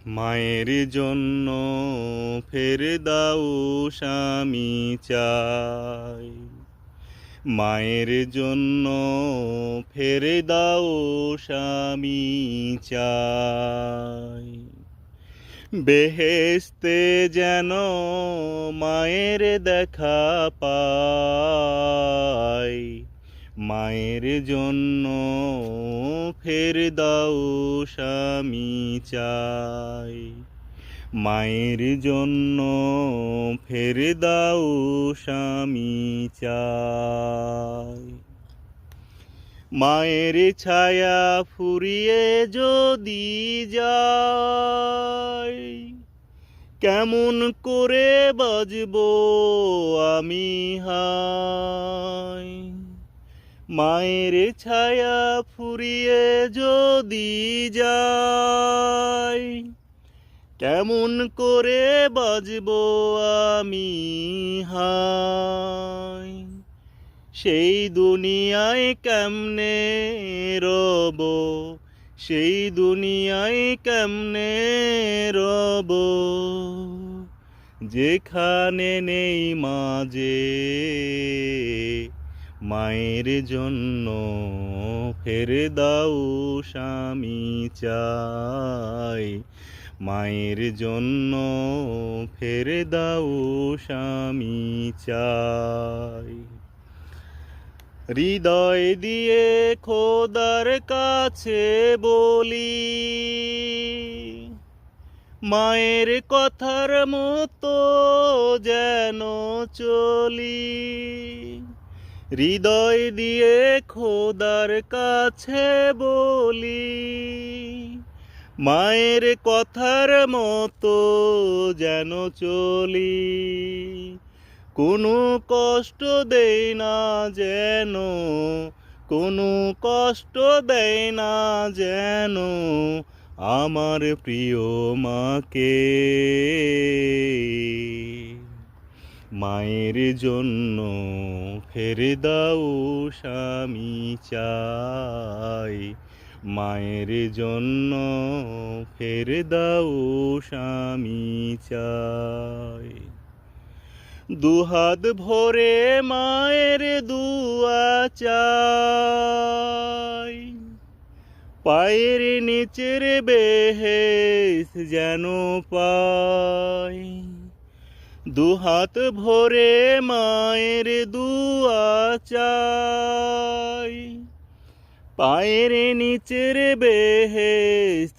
মায়ের জন্য ফেরদাউস আমি চাই, মায়ের জন্য ফেরদাউস আমি চাই। বেহেশতে যেন মায়ের দেখা পাই, মায়ের জন্য ফেরদাউস আমি চাই, মায়ের জন্য ফেরদাউস আমি চাই। মায়ের ছায়া ফুরিয়ে যদি যায়, কেমন করে বাজবো আমি হায়। মায়ের ছায়া ফুরিয়ে যদি যায়, কেমন করে বাজবো আমি হায়। সেই দুনিয়ায় কেমনে রব, সেই দুনিয়ায় কেমনে রব, যেখানে নেই মাঝে মায়ের জন্য ফেরদাউস আমি চাই, মায়ের জন্য ফেরদাউস আমি চাই। হৃদয় দিয়ে খোদার কাছে বলি, মায়ের কথার মতো যেন চলি। হৃদয় দিয়ে খোদার কাছে বলি, মায়ের কথার মতো যেন চলি। কোনো কষ্ট দেই না যেন, কোনো কষ্ট দেয় না যেন আমার প্রিয় মাকে। মায়ের জন্য ফেরদাউস আমি চাই, মায়ের জন্য ফেরদাউস আমি চাই। দুহাত ভরে মায়ের দুয়া চাই, পায়ের নিচের বেহেশত যেন পাই। দুহাত ভরে মায়ের দুয়া চাই, পায়ের নিচের বেহেশত